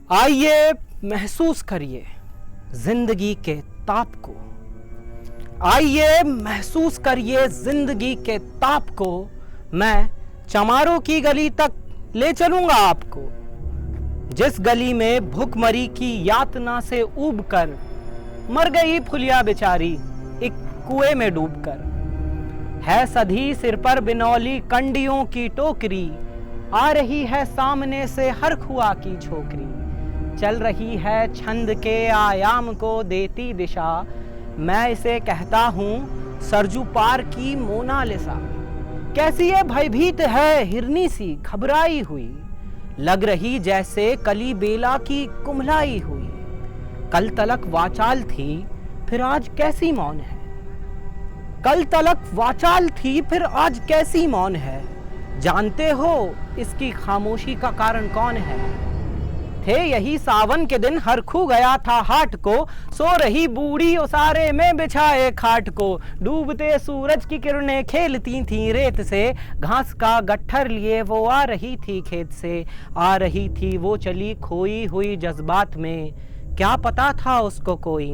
आइए महसूस करिए जिंदगी के ताप को। आइए महसूस करिए जिंदगी के ताप को। मैं चमारों की गली तक ले चलूंगा आपको, जिस गली में भूखमरी की यातना से ऊबकर मर गई फुलिया बेचारी एक कुएं में डूबकर। है सधी सिर पर बिनौली कंडियों की टोकरी, आ रही है सामने से हर खुआ की छोकरी। चल रही है छंद के आयाम को देती दिशा, मैं इसे कहता हूँ सरजू पार की मोनालिसा। कैसी ये भयभीत है हिरनी सी घबराई हुई, लग रही जैसे कली बेला की कुम्हलाई हुई। कल तलक वाचाल थी फिर आज कैसी मौन है, कल तलक वाचाल थी फिर आज कैसी मौन है। जानते हो इसकी खामोशी का कारण कौन है? थे यही सावन के दिन हरखू गया था हाट को, सो रही बूढ़ी उसारे में बिछाए खाट को। डूबते सूरज की किरणें खेलती थी रेत से, घास का गट्ठर लिए वो आ रही थी खेत से। आ रही थी वो चली खोई हुई जज्बात में, क्या पता था उसको कोई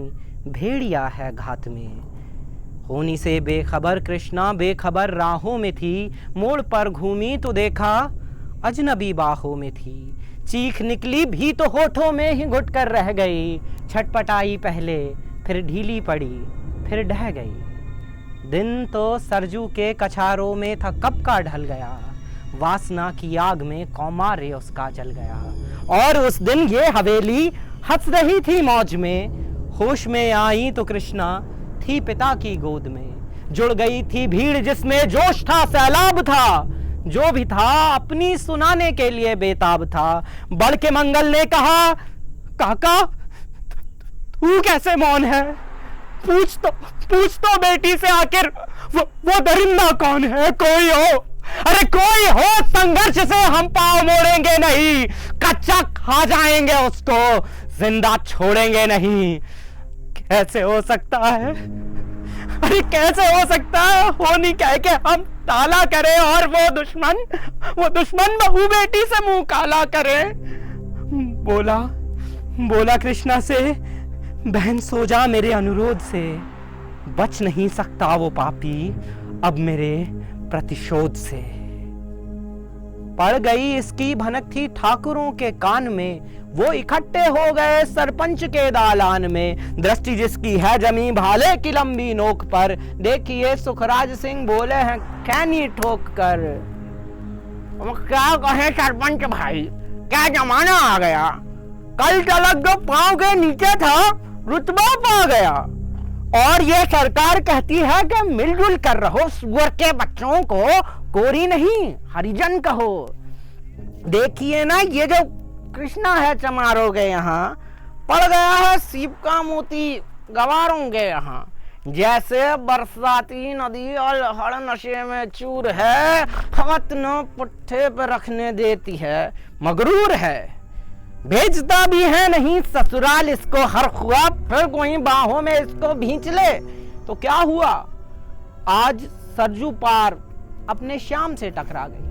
भेड़िया है घात में। होनी से बेखबर कृष्णा बेखबर राहों में थी, मोड़ पर घूमी तो देखा अजनबी बाहों में थी। चीख निकली भी तो होठों में ही घुट कर रह गई, छटपटाई पहले फिर ढीली पड़ी फिर ढह गई। दिन तो सरजू के कछारों में था कब का ढल गया, वासना की आग में कौमार्य उसका जल गया। और उस दिन ये हवेली हंस रही थी मौज में, होश में आई तो कृष्णा थी पिता की गोद में। जुड़ गई थी भीड़ जिसमें जोश था सैलाब था, जो भी था अपनी सुनाने के लिए बेताब था। बढ़ के मंगल ने कहा, काका तू कैसे मौन है, पूछ तो बेटी से आखिर वो दरिंदा कौन है। कोई हो, अरे कोई हो, संघर्ष से हम पांव मोड़ेंगे नहीं, कच्चा खा जाएंगे उसको जिंदा छोड़ेंगे नहीं। कैसे हो सकता है, अरे कैसे हो सकता है, होनी कह के हम ताला करें और वो दुश्मन बहू बेटी से मुंह काला करे। बोला कृष्णा से, बहन सो जा मेरे अनुरोध से, बच नहीं सकता वो पापी अब मेरे प्रतिशोध से। पड़ गई इसकी भनक थी ठाकुरों के कान में, वो इकट्ठे हो गए सरपंच के दालान में। दृष्टि जिसकी है जमी भाले की लंबी नोक पर, देखिए सुखराज सिंह बोले हैं खैनी ठोक कर। क्या कहे सरपंच भाई, क्या जमाना आ गया, कल तलक जो पांव के नीचे था रुतबा पा गया। और ये सरकार कहती है कि मिलजुल कर रहो, सुअर के बच्चों को कोरी नहीं हरिजन कहो। देखिए ना ये जो कृष्णा है चमारों के यहाँ, पड़ गया है सीप का मोती गवारों के यहाँ। जैसे बरसाती नदी और हर नशे में चूर है, हाथ न पुट्ठे पे रखने देती है, मगरूर है, भेजता भी है नहीं ससुराल इसको हर ख्वाब, फिर कोई बाहों में इसको भींच ले तो क्या हुआ। आज सरजू पार अपने श्याम से टकरा गई,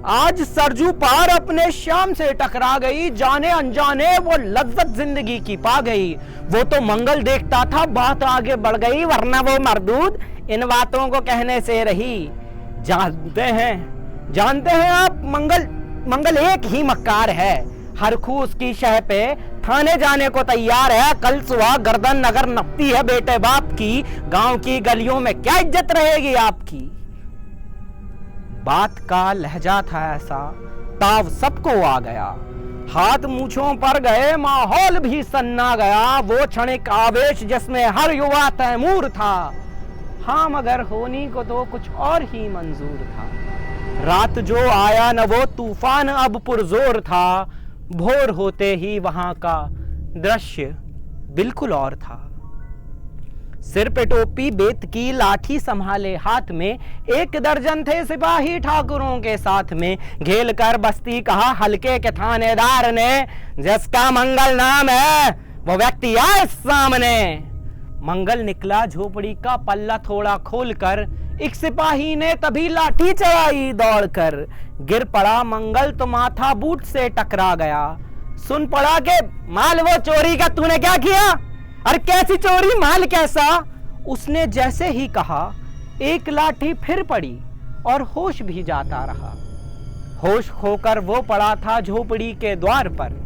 आज सरजू पार अपने श्याम से टकरा गई। जाने अनजाने वो लज्जत जिंदगी की पा गई। वो तो मंगल देखता था बात आगे बढ़ गई, वरना वो मरदूद इन बातों को कहने से रही। जानते हैं आप, मंगल एक ही मक्कार है, हरखू उसकी शह पे थाने जाने को तैयार है। कल सुबह गर्दन नगर नपती है बेटे बाप की, गांव की गलियों में क्या इज्जत रहेगी आपकी। बात का लहजा था ऐसा, ताव सबको आ गया, हाथ मूछों पर गए, माहौल भी सन्ना गया। वो क्षणिक आवेश जिसमें हर युवा तैमूर था, हाँ मगर होनी को तो कुछ और ही मंजूर था। रात जो आया न वो तूफान अब पुरजोर था, भोर होते ही वहां का दृश्य बिल्कुल और था। सिर पे टोपी बेत की लाठी संभाले हाथ में, 1 दर्जन थे सिपाही ठाकुरों के साथ में। घेल कर बस्ती कहा हल्के के थानेदार ने, जिसका मंगल नाम है वो व्यक्ति आए सामने। मंगल निकला झोपड़ी का पल्ला थोड़ा खोलकर, एक सिपाही ने तभी लाठी चलाई दौड़कर। गिर पड़ा मंगल तो माथा बूट से टकरा गया, सुन पड़ा के माल वो चोरी का तूने क्या किया? अरे कैसी चोरी, माल कैसा? उसने जैसे ही कहा एक लाठी फिर पड़ी और होश भी जाता रहा। होश खोकर वो पड़ा था झोपड़ी के द्वार पर।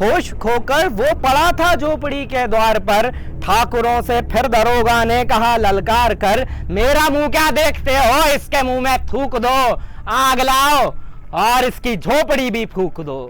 होश खोकर वो पड़ा था झोपड़ी के द्वार पर। ठाकुरों से फिर दरोगा ने कहा ललकार कर, मेरा मुंह क्या देखते हो, इसके मुंह में थूक दो, आग लाओ और इसकी झोपड़ी भी फूक दो।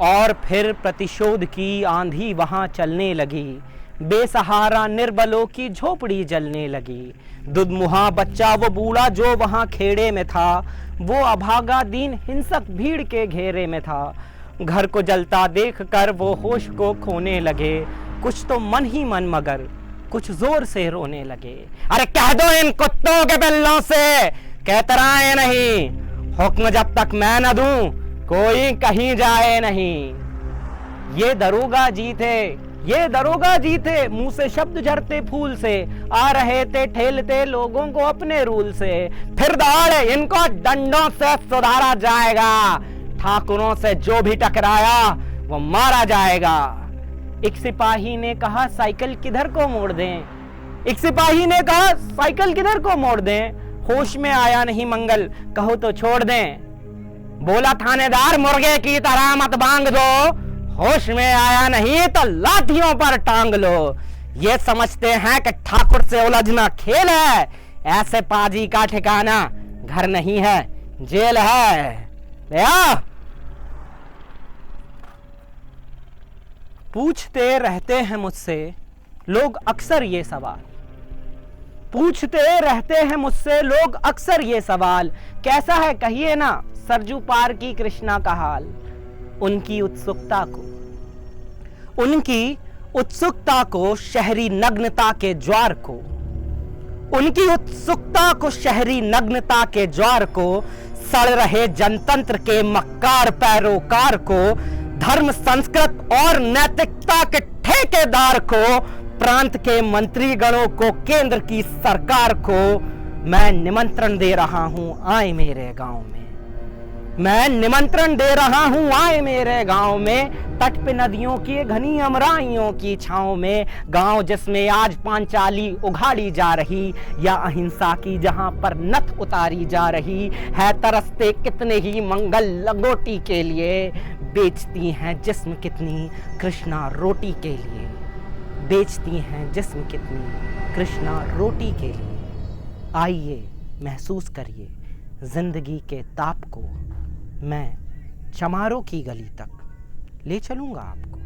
और फिर प्रतिशोध की आंधी वहां चलने लगी। बेसहारा निर्बलों की झोपड़ी जलने लगी। दुधमुहा बच्चा वो बूढ़ा जो वहां खेड़े में था, वो अभागा दीन हिंसक भीड़ के घेरे में था। घर को जलता देखकर वो होश को खोने लगे। कुछ तो मन ही मन मगर कुछ जोर से रोने लगे। अरे कह दो इन कुत्तों के पिल्लों से कहतराए नहीं, हुक्म जब तक मैं न दूं कोई कहीं जाए नहीं। ये दरोगा जी थे, ये दरोगा जी थे, मुंह से शब्द झरते फूल से, आ रहे थे ठेलते लोगों को अपने रूल से। फिर दौड़े इनको डंडों से सुधारा जाएगा, ठाकुरों से जो भी टकराया वो मारा जाएगा। एक सिपाही ने कहा साइकिल किधर को मोड़ दें। एक सिपाही ने कहा साइकिल किधर को मोड़ दें। होश में आया नहीं मंगल, कहो तो छोड़ दें। बोला थानेदार मुर्गे की तरह मत बांग दो, होश में आया नहीं तो लाठियों पर टांग लो। ये समझते हैं कि ठाकुर से उलझना खेल है, ऐसे पाजी का ठिकाना घर नहीं है जेल है। पूछते रहते हैं मुझसे लोग अक्सर ये सवाल, पूछते रहते हैं मुझसे लोग अक्सर ये सवाल, कैसा है कहिए ना सरजू पार की कृष्णा का हाल। उनकी उत्सुकता को शहरी नग्नता के ज्वार को, उनकी उत्सुकता को शहरी नग्नता के ज्वार को, सड़ रहे जनतंत्र के मक्कार पैरोकार को, धर्म संस्कृत और नैतिकता के ठेकेदार को, प्रांत के मंत्री गणों को, केंद्र की सरकार को मैं निमंत्रण दे रहा हूं आए मेरे गांव में। मैं निमंत्रण दे रहा हूं आए मेरे गांव में, तट पे नदियों की घनी अमराइयों की छांव में। गांव जिसमें आज पांचाली उघाड़ी जा रही, या अहिंसा की जहां पर नथ उतारी जा रही है। तरसते कितने ही मंगल लंगोटी के लिए, बेचती हैं जिस्म कितनी कृष्णा रोटी के लिए, बेचती हैं जिस्म कितनी कृष्णा रोटी के लिए। आइए महसूस करिए जिंदगी के ताप को, मैं चमारों की गली तक ले चलूंगा आपको।